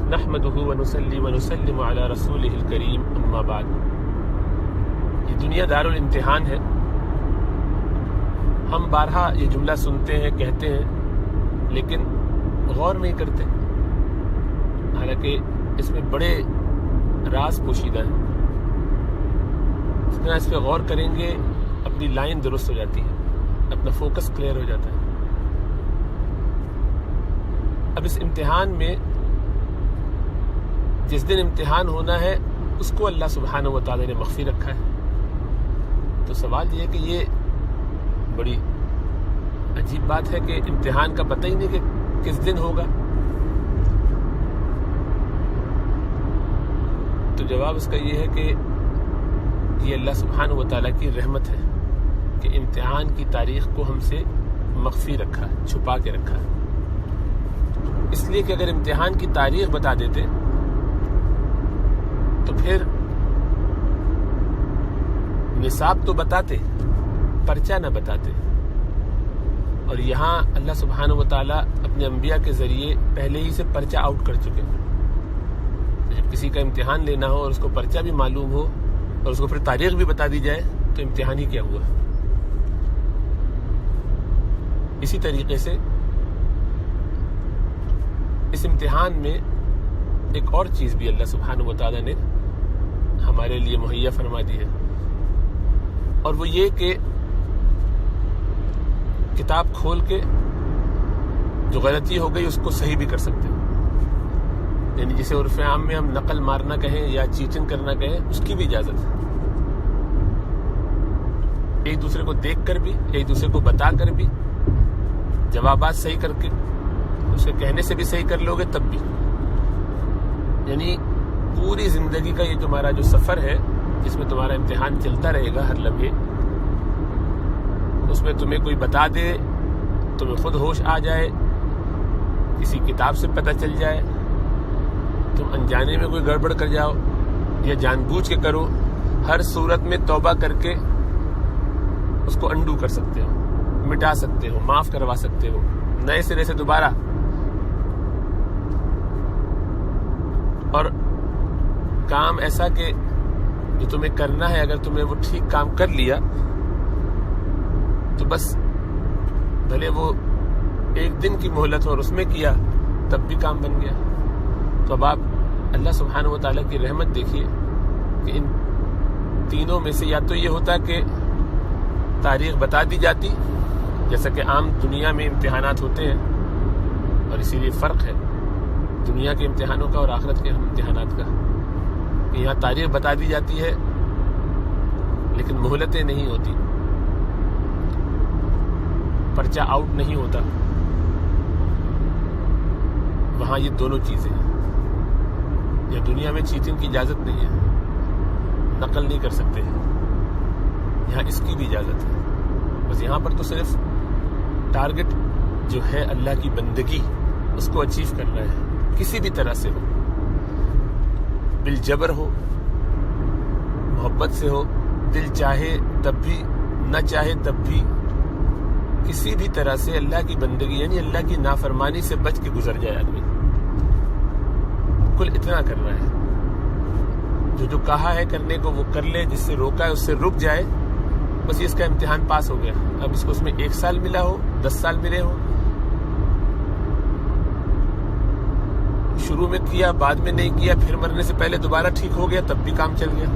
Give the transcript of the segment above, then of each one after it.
نحمده ونصلي ونسلم على رسوله الكريم اما بعد۔ یہ دنیا دار الامتحان ہے۔ ہم بارہا یہ جملہ سنتے ہیں، کہتے ہیں، لیکن غور نہیں کرتے، حالانکہ اس میں بڑے راز پوشیدہ ہیں۔ جتنا اس پہ غور کریں گے اپنی لائن درست ہو جاتی ہے، اپنا فوکس کلیئر ہو جاتا ہے۔ اب اس امتحان میں جس دن امتحان ہونا ہے اس کو اللہ سبحانہ و تعالی نے مخفی رکھا ہے۔ تو سوال یہ ہے کہ یہ بڑی عجیب بات ہے کہ امتحان کا پتہ ہی نہیں کہ کس دن ہوگا۔ تو جواب اس کا یہ ہے کہ یہ اللہ سبحانہ و تعالیٰ کی رحمت ہے کہ امتحان کی تاریخ کو ہم سے مخفی رکھا ہے، چھپا کے رکھا ہے۔ اس لیے کہ اگر امتحان کی تاریخ بتا دیتے تو پھر نصاب تو بتاتے، پرچہ نہ بتاتے۔ اور یہاں اللہ سبحانہ و تعالیٰ اپنے انبیاء کے ذریعے پہلے ہی سے پرچہ آؤٹ کر چکے ہیں۔ جب کسی کا امتحان لینا ہو اور اس کو پرچہ بھی معلوم ہو اور اس کو پھر تاریخ بھی بتا دی جائے تو امتحان ہی کیا ہوا۔ اسی طریقے سے اس امتحان میں ایک اور چیز بھی اللہ سبحانہ و تعالیٰ نے ہمارے لیے مہیا فرما دی ہے، اور وہ یہ کہ کتاب کھول کے جو غلطی ہو گئی اس کو صحیح بھی کر سکتے ہیں۔ یعنی جسے عرف عام میں ہم نقل مارنا کہیں یا چیٹنگ کرنا کہیں، اس کی بھی اجازت ہے۔ ایک دوسرے کو دیکھ کر بھی، ایک دوسرے کو بتا کر بھی، جوابات صحیح کر کے، اسے کہنے سے بھی صحیح کر لو گے تب بھی۔ یعنی پوری زندگی کا یہ تمہارا جو سفر ہے جس میں تمہارا امتحان چلتا رہے گا ہر لمحے، اس میں تمہیں کوئی بتا دے، تمہیں خود ہوش آ جائے، کسی کتاب سے پتہ چل جائے، تم انجانے میں کوئی گڑبڑ کر جاؤ یا جان بوجھ کے کرو، ہر صورت میں توبہ کر کے اس کو انڈو کر سکتے ہو، مٹا سکتے ہو، معاف کروا سکتے ہو، نئے سرے سے دوبارہ۔ اور کام ایسا کہ جو تمہیں کرنا ہے، اگر تمہیں وہ ٹھیک کام کر لیا تو بس، بھلے وہ ایک دن کی مہلت ہو اور اس میں کیا تب بھی کام بن گیا۔ تو اب آپ اللہ سبحانہ و تعالیٰ کی رحمت دیکھیے کہ ان تینوں میں سے یا تو یہ ہوتا کہ تاریخ بتا دی جاتی، جیسا کہ عام دنیا میں امتحانات ہوتے ہیں، اور اسی لیے فرق ہے دنیا کے امتحانوں کا اور آخرت کے امتحانات کا، کہ یہاں تاریخ بتا دی جاتی ہے لیکن مہلتیں نہیں ہوتی، پرچہ آؤٹ نہیں ہوتا۔ وہاں یہ دونوں چیزیں ہیں۔ یا دنیا میں چیٹنگ کی اجازت نہیں ہے، نقل نہیں کر سکتے، یہاں اس کی بھی اجازت ہے۔ بس یہاں پر تو صرف ٹارگٹ جو ہے اللہ کی بندگی، اس کو اچیو کرنا ہے، کسی بھی طرح سے ہو، بالجبر ہو، محبت سے ہو، دل چاہے تب بھی، نہ چاہے تب بھی، کسی بھی طرح سے اللہ کی بندگی یعنی اللہ کی نافرمانی سے بچ کے گزر جائے آدمی۔ کل اتنا کرنا ہے، جو کہا ہے کرنے کو وہ کر لے، جس سے روکا ہے اس سے رک جائے، بس یہ اس کا امتحان پاس ہو گیا۔ اب اس کو اس میں 1 سال ملا ہو، 10 سال ملے ہو، شروع میں کیا بعد میں نہیں کیا، پھر مرنے سے پہلے دوبارہ ٹھیک ہو گیا تب بھی کام چل گیا،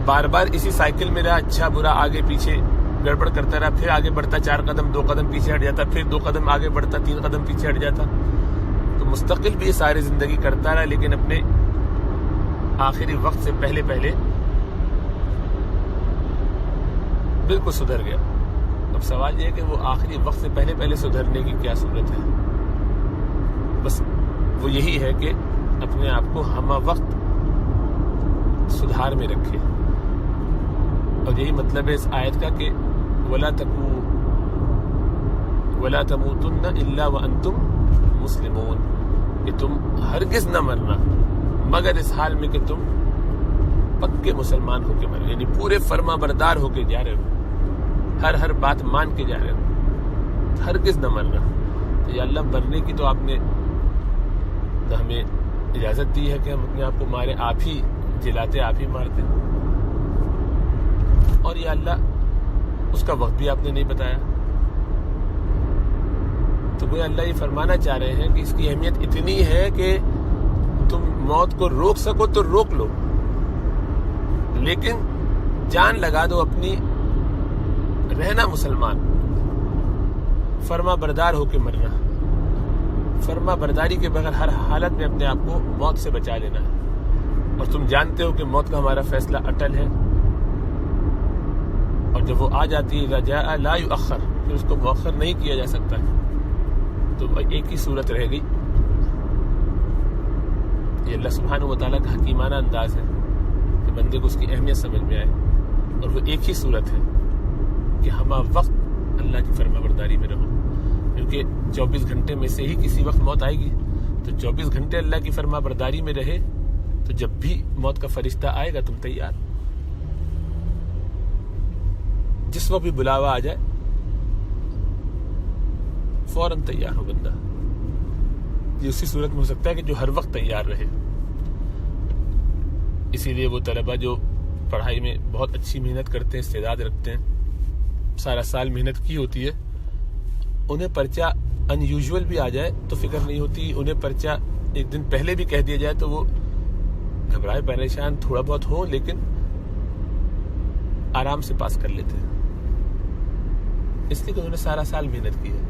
بار بار اسی سائیکل میں رہا، اچھا برا آگے پیچھے گڑبڑ کرتا رہا، پھر آگے بڑھتا 4 قدم 2 قدم پیچھے ہٹ جاتا، پھر 2 قدم آگے بڑھتا 3 قدم پیچھے ہٹ جاتا، تو مستقل بھی یہ ساری زندگی کرتا رہا، لیکن اپنے آخری وقت سے پہلے بالکل سدھر گیا۔ اب سوال یہ ہے کہ وہ آخری وقت سے پہلے سدھرنے کی کیا صورت ہے؟ بس وہ یہی ہے کہ اپنے آپ کو ہمہ وقت سدھار میں رکھے، اور یہی مطلب ہے اس آیت کا کہ وَلَا تَمُوتُنَّ إِلَّا وَأَنْتُمْ مُسْلِمُونَ، کہ تم ہرگز نہ مرنا مگر اس حال میں کہ تم پکے مسلمان ہو کے مرو، یعنی پورے فرما بردار ہو کے جا رہے ہو، ہر بات مان کے جا رہے ہو، ہرگز نہ مرنا۔ تو یا اللہ، مرنے کی تو آپ نے نہ ہمیں اجازت دی ہے کہ ہم اپنے آپ کو مارے، آپ ہی جلاتے، آپ ہی مارتے. اور یا اللہ اس کا وقت بھی آپ نے نہیں بتایا. تو گویا اللہ یہ فرمانا چاہ رہے ہیں کہ اس کی اہمیت اتنی ہے کہ تم موت کو روک سکو تو روک لو، لیکن جان لگا دو اپنی، رہنا مسلمان، فرما بردار ہو کے مرنا، فرما برداری کے بغیر ہر حالت میں اپنے آپ کو موت سے بچا لینا ہے. اور تم جانتے ہو کہ موت کا ہمارا فیصلہ اٹل ہے، اور جب وہ آ جاتی ہے اذا جاء لا یؤخر، پھر اس کو مؤخر نہیں کیا جا سکتا ہے. تو ایک ہی صورت رہ گئی. یہ اللہ سبحانہ و تعالیٰ کا حکیمانہ انداز ہے کہ بندے کو اس کی اہمیت سمجھ میں آئے، اور وہ ایک ہی صورت ہے کہ ہمہ وقت اللہ کی فرما برداری میں رہو. کیونکہ 24 گھنٹے میں سے ہی کسی وقت موت آئے گی، تو 24 گھنٹے اللہ کی فرما برداری میں رہے تو جب بھی موت کا فرشتہ آئے گا تم تیار، جس وقت بھی بلاوا آ جائے فوراً تیار ہو بندہ. یہ اسی صورت میں ہو سکتا ہے کہ جو ہر وقت تیار رہے. اسی لیے وہ طلبہ جو پڑھائی میں بہت اچھی محنت کرتے ہیں، استعداد رکھتے ہیں، سارا سال محنت کی ہوتی ہے، انہیں پرچہ ان یوزول بھی آ جائے تو فکر نہیں ہوتی. انہیں پرچہ ایک دن پہلے بھی کہہ دیا جائے تو وہ گھبرائے پریشان تھوڑا بہت ہو، لیکن آرام سے پاس کر لیتے ہیں، اس لیے کہ انہوں نے سارا سال محنت کی ہے.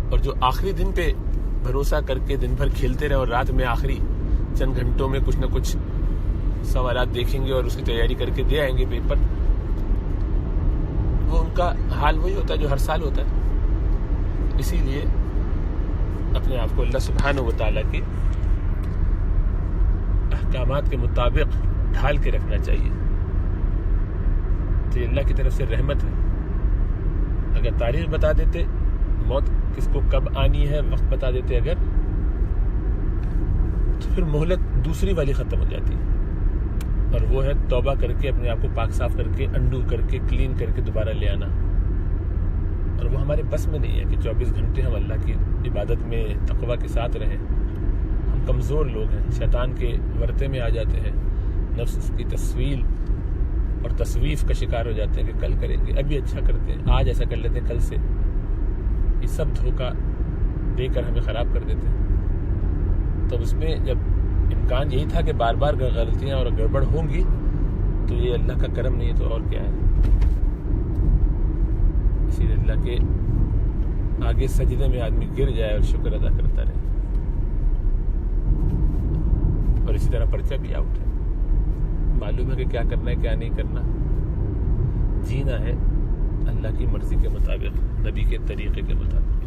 اور جو آخری دن پہ بھروسہ کر کے دن بھر کھیلتے رہے اور رات میں آخری چند گھنٹوں میں کچھ نہ کچھ سوالات دیکھیں گے اور اس کی تیاری کر کے دے آئیں گے پیپر، وہ ان کا حال وہی ہوتا ہے جو ہر سال ہوتا ہے. اسی لیے اپنے آپ کو اللہ سبحانہ و تعالیٰ کے احکامات کے مطابق ڈھال کے رکھنا چاہیے. تو یہ اللہ کی طرف سے رحمت ہے. اگر تاریخ بتا دیتے موت کس کو کب آنی ہے، وقت بتا دیتے اگر، تو پھر مہلت دوسری والی ختم ہو جاتی، اور وہ ہے توبہ کر کے اپنے آپ کو پاک صاف کر کے، انڈو کر کے، کلین کر کے دوبارہ لے آنا. اور وہ ہمارے بس میں نہیں ہے کہ 24 گھنٹے ہم اللہ کی عبادت میں تقوی کے ساتھ رہیں. ہم کمزور لوگ ہیں، شیطان کے ورطے میں آ جاتے ہیں، نفس کی تسویل اور تصویف کا شکار ہو جاتے ہیں کہ کل کریں گے، ابھی اچھا کرتے ہیں، آج ایسا کر لیتے ہیں کل سے. یہ سب دھوکہ دے کر ہمیں خراب کر دیتے ہیں. تو اس میں جب امکان یہی تھا کہ بار بار غلطیاں اور گڑبڑ ہوں گی تو یہ اللہ کا کرم نہیں ہے تو اور کیا ہے. اسی لیے اللہ کے آگے سجدے میں آدمی گر جائے اور شکر ادا کرتا رہے. اور اسی طرح پرچہ بھی آؤٹ ہے، معلوم ہے کہ کیا کرنا ہے کیا نہیں کرنا. جینا ہے اللہ کی مرضی کے مطابق، نبی کے طریقے کے مطابق.